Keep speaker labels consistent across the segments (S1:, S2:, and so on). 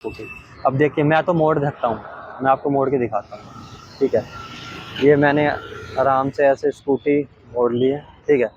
S1: Scooty. अब देखिए मैं तो मोड़ सकता हूँ, मैं आपको मोड़ के दिखाता हूँ। ठीक है, ये मैंने आराम से ऐसे स्कूटी मोड़ ली है। ठीक है,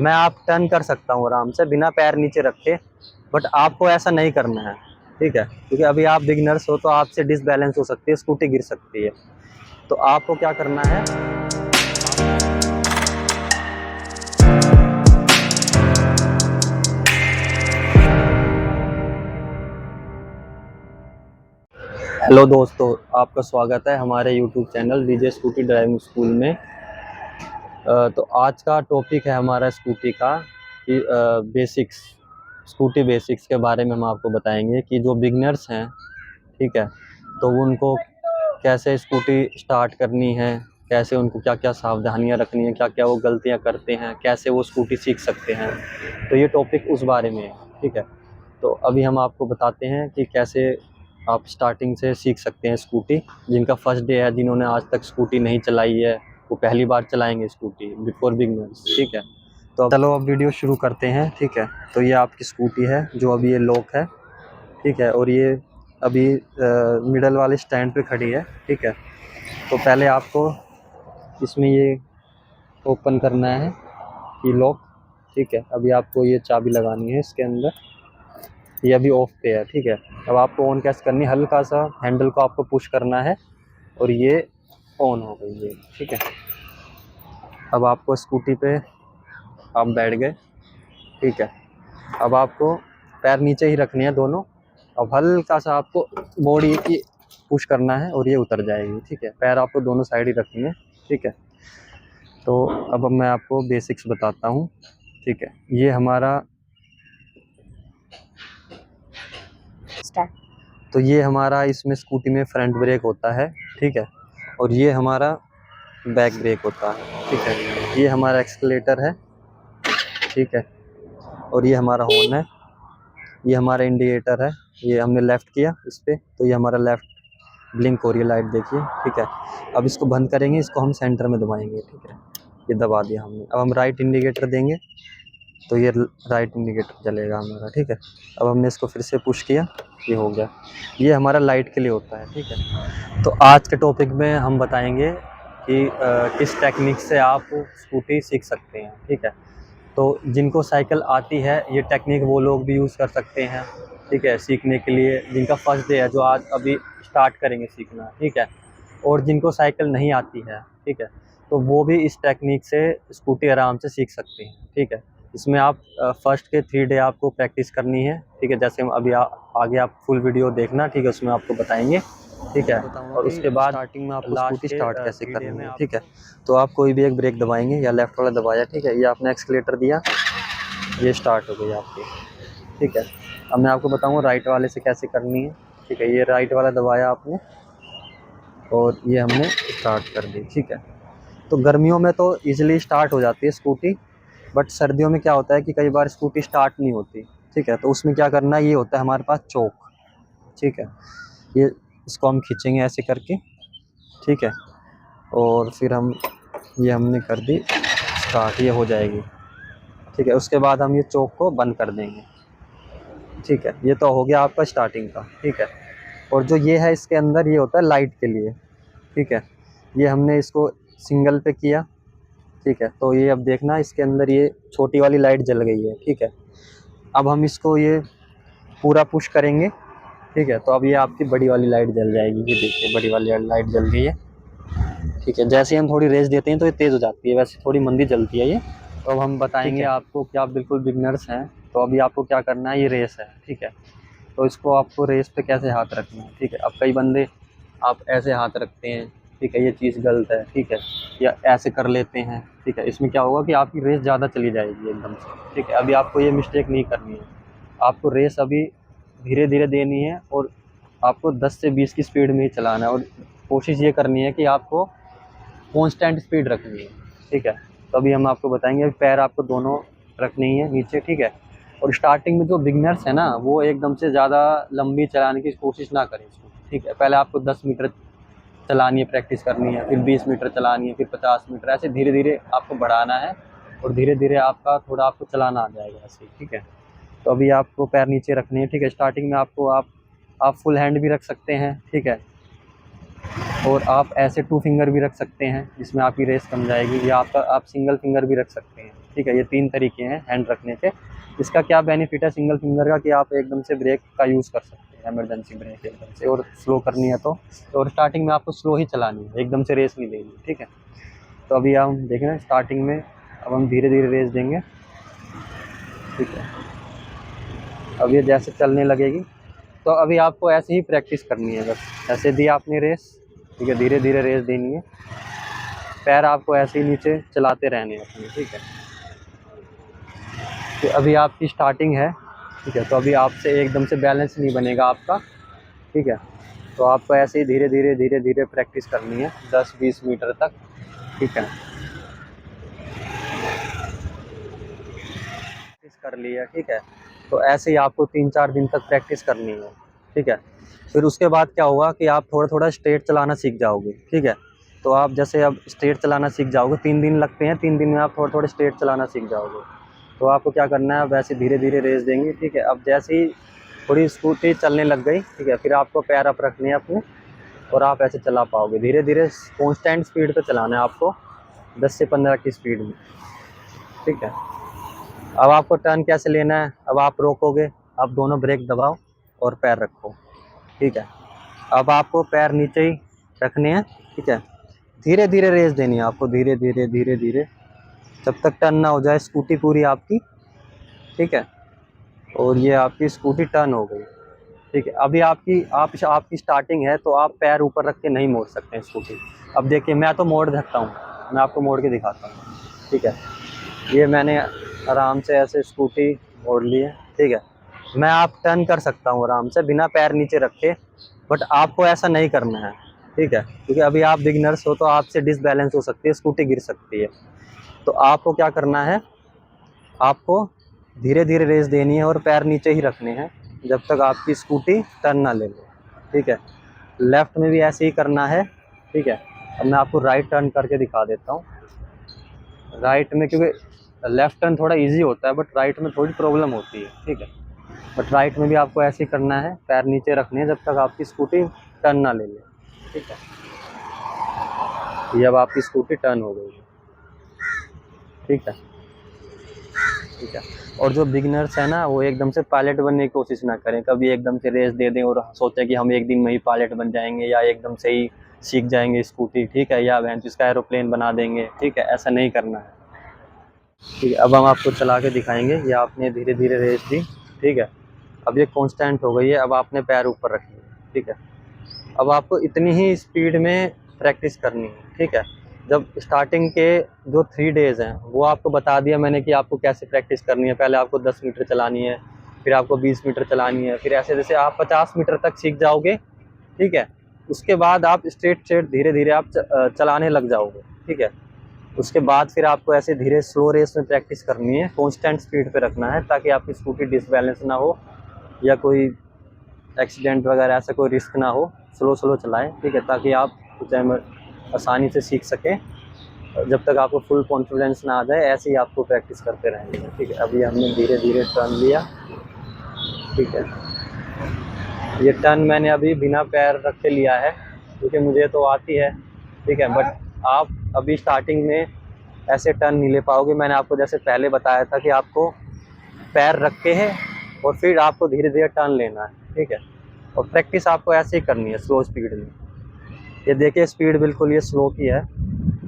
S1: मैं आप टर्न कर सकता हूँ आराम से बिना पैर नीचे रखे, बट आपको ऐसा नहीं करना है। ठीक है, क्योंकि अभी आप बिगिनर्स हो तो आपसे डिसबैलेंस हो सकती है, स्कूटी गिर सकती है। तो आपको क्या करना है, हेलो दोस्तों, आपका स्वागत है हमारे YouTube channel DJ scooty driving school में। तो आज का टॉपिक है हमारा स्कूटी का कि बेसिक्स, स्कूटी बेसिक्स के बारे में हम आपको बताएंगे कि जो बिगनर्स हैं, ठीक है, तो उनको कैसे स्कूटी स्टार्ट करनी है, कैसे उनको क्या क्या सावधानियां रखनी है, क्या क्या वो गलतियां करते हैं, कैसे वो स्कूटी सीख सकते हैं। तो ये टॉपिक उस बारे में है। ठीक है, तो अभी हम आपको बताते हैं कि कैसे आप स्टार्टिंग से सीख सकते हैं स्कूटी। जिनका फर्स्ट डे है, जिन्होंने आज तक स्कूटी नहीं चलाई है, वो पहली बार चलाएंगे स्कूटी बिफोर बिगनर्स। ठीक है, तो चलो अब वीडियो शुरू करते हैं। ठीक है, तो ये आपकी स्कूटी है जो अभी ये लॉक है। ठीक है, और ये अभी मिडल वाले स्टैंड पे खड़ी है। ठीक है, तो पहले आपको इसमें ये ओपन करना है कि लॉक। ठीक है, अभी आपको ये चाबी लगानी है इसके अंदर, ये अभी ऑफ पे है। ठीक है, अब आपको ऑन कैसे करनी है, हल्का सा हैंडल को आपको पुश करना है और ये ऑन हो गई है। ठीक है, अब आपको स्कूटी पे आप बैठ गए। ठीक है, अब आपको पैर नीचे ही रखने हैं दोनों। अब हल्का सा आपको बॉडी की पुश करना है और ये उतर जाएगी। ठीक है, पैर आपको दोनों साइड ही रखनी है। ठीक है, तो अब मैं आपको बेसिक्स बताता हूँ। ठीक है, ये हमारा तो ये हमारा इसमें स्कूटी में फ्रंट ब्रेक होता है। ठीक है, और ये हमारा बैक ब्रेक होता है। ठीक है, ये हमारा एक्सीलरेटर है। ठीक है, और ये हमारा हॉर्न है, ये हमारा इंडिकेटर है। ये हमने लेफ़्ट किया इस पर तो ये हमारा लेफ़्ट ब्लिंक हो रही है लाइट, देखिए। ठीक है, अब इसको बंद करेंगे, इसको हम सेंटर में दबाएंगे। ठीक है, ये दबा दिया हमने। अब हम राइट इंडिकेटर देंगे तो ये राइट इंडिकेटर जलेगा हमारा। ठीक है, अब हमने इसको फिर से पुश किया, ये हो गया। ये हमारा लाइट के लिए होता है। ठीक है, तो आज के टॉपिक में हम बताएंगे कि किस टेक्निक से आप स्कूटी सीख सकते हैं। ठीक है, तो जिनको साइकिल आती है ये टेक्निक वो लोग भी यूज़ कर सकते हैं। ठीक है, सीखने के लिए जिनका फर्स्ट डे है, जो आज अभी स्टार्ट करेंगे सीखना। ठीक है, और जिनको साइकिल नहीं आती है, ठीक है, तो वो भी इस टेक्निक से स्कूटी आराम से सीख सकते हैं। ठीक है, इसमें आप फर्स्ट के 3 डे आपको प्रैक्टिस करनी है। ठीक है, जैसे हम अभी आगे आप फुल वीडियो देखना। ठीक है, उसमें आपको बताएंगे। ठीक है, और उसके बाद स्टार्टिंग में आपको स्कूटी स्टार्ट कैसे करनी है। ठीक है, तो आप कोई भी एक ब्रेक दबाएंगे या लेफ्ट वाला दबाया। ठीक है, ये आपने एक्सीलरेटर दिया, ये स्टार्ट हो गई आपकी। ठीक है, अब मैं आपको बताऊंगा राइट वाले से कैसे करनी है। ठीक है, ये राइट वाला दबाया आपने और ये हमने स्टार्ट कर दी। ठीक है, तो गर्मियों में तो इजीली स्टार्ट हो जाती है स्कूटी, बट सर्दियों में क्या होता है कि कई बार स्कूटी स्टार्ट नहीं होती। ठीक है, तो उसमें क्या करना है, ये होता है हमारे पास चोक। ठीक है, ये इसको हम खींचेंगे ऐसे करके। ठीक है, और फिर हम ये हमने कर दी स्टार्ट, ये हो जाएगी। ठीक है, उसके बाद हम ये चोक को बंद कर देंगे। ठीक है, ये तो हो गया आपका स्टार्टिंग का। ठीक है, और जो ये है इसके अंदर ये होता है लाइट के लिए। ठीक है, ये हमने इसको सिंगल पे किया। ठीक है, तो ये अब देखना इसके अंदर ये छोटी वाली लाइट जल गई है। ठीक है, अब हम इसको ये पूरा पुश करेंगे। ठीक है, तो अब ये आपकी बड़ी वाली लाइट जल जाएगी। ये देखिए बड़ी वाली लाइट जल गई है। ठीक है, जैसे ही हम थोड़ी रेस देते हैं तो ये तेज़ हो जाती है, वैसे थोड़ी मंदी जलती है ये। तो अब हम बताएंगे आपको कि आप बिल्कुल बिगनर्स हैं, तो अभी आपको क्या करना है, ये रेस है। ठीक है, तो इसको आपको रेस पे कैसे हाथ रखना है। ठीक है, अब कई बंदे आप ऐसे हाथ रखते हैं। ठीक है, ये चीज़ गलत है। ठीक है, या ऐसे कर लेते हैं। ठीक है, इसमें क्या होगा कि आपकी रेस ज़्यादा चली जाएगी एकदम से। ठीक है, अभी आपको ये मिस्टेक नहीं करनी है। आपको रेस अभी धीरे धीरे देनी है और आपको 10 से 20 की स्पीड में ही चलाना है, और कोशिश ये करनी है कि आपको कांस्टेंट स्पीड रखनी है। ठीक है, तो अभी हम आपको बताएंगे, पैर आपको दोनों रखनी है नीचे। ठीक है, और स्टार्टिंग में जो बिगनर्स है ना, वो एकदम से ज़्यादा लंबी चलाने की कोशिश ना करें इसको। ठीक है, पहले आपको 10 मीटर चलानी है, प्रैक्टिस करनी है, फिर 20 मीटर चलानी है, फिर 50 मीटर, ऐसे धीरे धीरे आपको बढ़ाना है और धीरे धीरे आपका थोड़ा आपको चलाना आ जाएगा ऐसे। ठीक है, तो अभी आपको पैर नीचे रखने हैं। ठीक है, स्टार्टिंग में आपको आप आप फुल हैंड भी रख सकते हैं, ठीक है। और आप ऐसे 2 फिंगर भी रख सकते हैं जिसमें आपकी रेस कम जाएगी, या आप सिंगल फिंगर भी रख सकते हैं, ठीक है। ये 3 तरीके हैं हैंड रखने के। इसका क्या बेनिफिट है सिंगल फिंगर का, कि आप एकदम से ब्रेक का यूज़ कर सकते हैं, इमरजेंसी ब्रेक एकदम से, और स्लो करनी है तो। और स्टार्टिंग में आपको स्लो ही चलानी है, एकदम से रेस नहीं देनी, ठीक है। तो अभी हम देखें ना स्टार्टिंग में, अब हम धीरे धीरे रेस देंगे, ठीक है। अब ये जैसे चलने लगेगी, तो अभी आपको ऐसे ही प्रैक्टिस करनी है, बस ऐसे दी आपने रेस, ठीक है। धीरे धीरे रेस देनी है, पैर आपको ऐसे ही नीचे चलाते रहने हैं अपने, ठीक है। तो अभी आपकी स्टार्टिंग है, ठीक है। तो अभी आपसे एकदम से बैलेंस नहीं बनेगा आपका, ठीक है। तो आपको ऐसे ही धीरे धीरे धीरे धीरे प्रैक्टिस करनी है 10-20 मीटर तक, ठीक है। प्रैक्टिस कर लिया, ठीक है। तो ऐसे ही आपको 3-4 दिन तक प्रैक्टिस करनी है, ठीक है। फिर उसके बाद क्या होगा कि आप थोड़ा थोड़ा स्ट्रेट चलाना सीख जाओगे, ठीक है। तो आप जैसे अब स्ट्रेट चलाना सीख जाओगे, 3 दिन लगते हैं, 3 दिन में आप थोड़ा थोड़ा स्ट्रेट चलाना सीख जाओगे। तो आपको क्या करना है, वैसे धीरे धीरे रेस देंगे, ठीक है। अब जैसे ही थोड़ी स्कूटी चलने लग गई, ठीक है, फिर आपको पैर अप रखने हैं अपने, और आप ऐसे चला पाओगे। धीरे धीरे कॉन्स्टेंट स्पीड पे चलाना है आपको, 10 से 15 की स्पीड में, ठीक है। अब आपको टर्न कैसे लेना है, अब आप रोकोगे, आप दोनों ब्रेक दबाओ और पैर रखो, ठीक है। अब आपको पैर नीचे ही रखने हैं, ठीक है। धीरे धीरे रेस देनी है आपको, धीरे धीरे धीरे धीरे, जब तक टर्न ना हो जाए स्कूटी पूरी आपकी, ठीक है। और ये आपकी स्कूटी टर्न हो गई, ठीक है। अभी आपकी स्टार्टिंग है, तो आप पैर ऊपर रख के नहीं मोड़ सकते हैं स्कूटी। अब देखिए मैं तो मोड़ सकता हूँ, मैं आपको मोड़ के दिखाता हूँ, ठीक है। ये मैंने आराम से ऐसे स्कूटी मोड़ ली है, ठीक है। मैं आप टर्न कर सकता हूँ आराम से बिना पैर नीचे रखे, बट आपको ऐसा नहीं करना है, ठीक है। क्योंकि अभी आप बिगिनर्स हो, तो आपसे डिसबैलेंस हो सकती है, स्कूटी गिर सकती है। तो आपको क्या करना है, आपको धीरे धीरे रेस देनी है और पैर नीचे ही रखने हैं जब तक आपकी स्कूटी टर्न ना ले ले, ठीक है। लेफ़्ट में भी ऐसे ही करना है, ठीक है। अब मैं आपको राइट टर्न करके दिखा देता हूँ। राइट में, क्योंकि लेफ़्ट टर्न थोड़ा इजी होता है, बट राइट में थोड़ी प्रॉब्लम होती है, ठीक है। बट राइट में भी आपको ऐसे ही करना है, पैर नीचे रखने हैं जब तक आपकी स्कूटी टर्न ना ले ले, ठीक है। ये अब आपकी स्कूटी टर्न हो गई है, ठीक है, ठीक है। और जो बिगिनर्स है ना, वो एकदम से पायलट बनने की कोशिश ना करें, कभी एकदम से रेस दे दें और सोचें कि हम एक दिन में ही पायलट बन जाएंगे, या एकदम से ही सीख जाएंगे स्कूटी, ठीक है, या वैन इसका एरोप्लेन बना देंगे, ठीक है। ऐसा नहीं करना है, ठीक है। अब हम आपको चला के दिखाएंगे। ये आपने धीरे धीरे रेस दी, ठीक है। अब ये कांस्टेंट हो गई है, अब आपने पैर ऊपर रखनी है, ठीक है। अब आपको इतनी ही स्पीड में प्रैक्टिस करनी है, ठीक है। जब स्टार्टिंग के जो 3 डेज़ हैं, वो आपको बता दिया मैंने कि आपको कैसे प्रैक्टिस करनी है। पहले आपको 10 मीटर चलानी है, फिर आपको 20 मीटर चलानी है, फिर ऐसे जैसे आप 50 मीटर तक सीख जाओगे, ठीक है। उसके बाद आप स्ट्रेट धीरे धीरे आप चलाने लग जाओगे, ठीक है। उसके बाद फिर आपको ऐसे धीरे स्लो रेस में प्रैक्टिस करनी है, कांस्टेंट स्पीड पे रखना है, ताकि आपकी स्कूटी डिसबैलेंस ना हो, या कोई एक्सीडेंट वगैरह ऐसा कोई रिस्क ना हो। स्लो स्लो चलाएं, ठीक है, ताकि आप कुछ आसानी से सीख सकें। जब तक आपको फुल कॉन्फिडेंस ना आ जाए, ऐसे ही आपको प्रैक्टिस करते रहेंगे, ठीक है। अभी हमने धीरे धीरे टर्न लिया, ठीक है। ये टर्न मैंने अभी बिना पैर रख के लिया है, क्योंकि मुझे तो आती है, ठीक है। बट आप अभी स्टार्टिंग में ऐसे टर्न नहीं ले पाओगे। मैंने आपको जैसे पहले बताया था कि आपको पैर रख के है और फिर आपको धीरे धीरे टर्न लेना है, ठीक है। और प्रैक्टिस आपको ऐसे ही करनी है, स्लो स्पीड में। ये देखिए स्पीड बिल्कुल ये स्लो की है,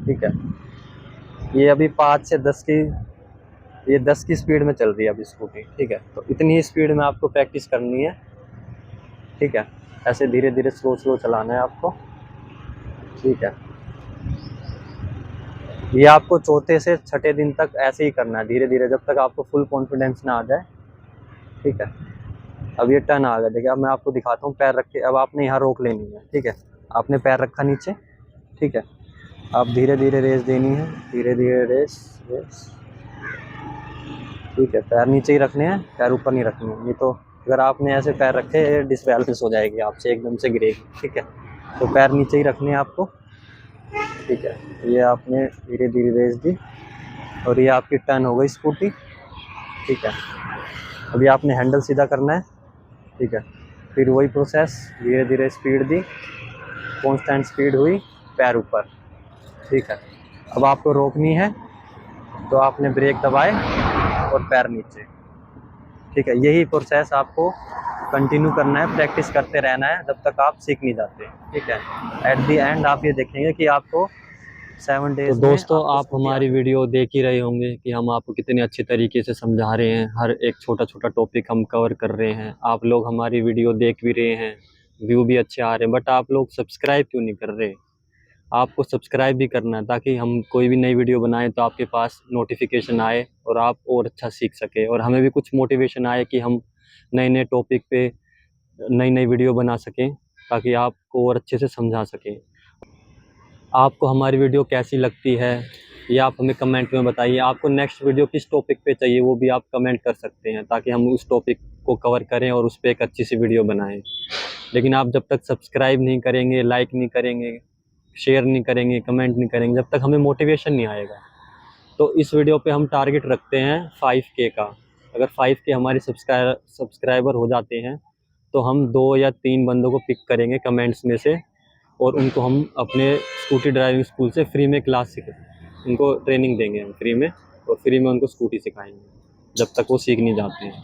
S1: ठीक है। ये अभी 5 से 10 की, ये 10 की स्पीड में चल रही है अभी स्कूटी, ठीक है। तो इतनी ही स्पीड में आपको प्रैक्टिस करनी है, ठीक है। ऐसे धीरे धीरे स्लो स्लो चलाना है आपको, ठीक है। ये आपको चौथे से छठे दिन तक ऐसे ही करना है, धीरे धीरे, जब तक आपको फुल कॉन्फिडेंस ना आ जाए, ठीक है। अब ये टर्न आ गया, देखिए। अब मैं आपको दिखाता हूँ पैर रख के। अब आपने यहाँ रोक लेनी है, ठीक है। आपने पैर रखा नीचे, ठीक है। आप धीरे धीरे रेस देनी है, धीरे धीरे रेस रेस, ठीक है। पैर नीचे ही रखने हैं, पैर ऊपर नहीं रखने हैं, नहीं तो अगर आपने ऐसे पैर रखे डिसबैलेंस हो जाएगी, आपसे एकदम से गिरेगी, ठीक है। तो पैर नीचे ही रखने हैं आपको, ठीक है। ये आपने धीरे धीरे रेस दी और ये आपकी टर्न हो गई स्कूटी, ठीक है। अभी आपने हैंडल सीधा करना है, ठीक है। फिर वही प्रोसेस, धीरे धीरे स्पीड दी, कांस्टेंट स्पीड हुई, पैर ऊपर। ठीक है, अब आपको रोकनी है तो आपने ब्रेक दबाए और पैर नीचे। ठीक है, यही प्रोसेस आपको कंटिन्यू करना है, प्रैक्टिस करते रहना है जब तक आप सीख नहीं जाते। ठीक है, एट द एंड आप ये देखेंगे कि आपको 7 डेज
S2: तो
S1: में
S2: दोस्तों
S1: आपको
S2: आप
S1: स्कूटी
S2: हमारी
S1: आती है।
S2: वीडियो देख ही रहे होंगे कि हम आपको कितने अच्छे तरीके से समझा रहे हैं, हर एक छोटा छोटा टॉपिक हम कवर कर रहे हैं। आप लोग हमारी वीडियो देख भी रहे हैं, व्यू भी अच्छे आ रहे हैं, बट आप लोग सब्सक्राइब क्यों नहीं कर रहे? आपको सब्सक्राइब भी करना है ताकि हम कोई भी नई वीडियो बनाएं तो आपके पास नोटिफिकेशन आए और आप और अच्छा सीख सके, और हमें भी कुछ मोटिवेशन आए कि हम नए नए टॉपिक पे नई नई वीडियो बना सकें, ताकि आपको और अच्छे से समझा सकें। आपको हमारी वीडियो कैसी लगती है ये आप हमें कमेंट में बताइए। आपको नेक्स्ट वीडियो किस टॉपिक पे चाहिए वो भी आप कमेंट कर सकते हैं, ताकि हम उस टॉपिक को कवर करें और उस पर एक अच्छी सी वीडियो बनाएं। लेकिन आप जब तक सब्सक्राइब नहीं करेंगे, लाइक नहीं करेंगे, शेयर नहीं करेंगे, कमेंट नहीं करेंगे, जब तक हमें मोटिवेशन नहीं आएगा। तो इस वीडियो पे हम टारगेट रखते हैं 5K का। अगर 5K हमारे सब्सक्राइबर हो जाते हैं तो हम 2 या 3 बंदों को पिक करेंगे कमेंट्स में से, और उनको हम अपने स्कूटी ड्राइविंग स्कूल से फ्री में उनको ट्रेनिंग देंगे हम फ्री में, और फ्री में उनको स्कूटी सिखाएंगे जब तक वो सीख नहीं जाते हैं।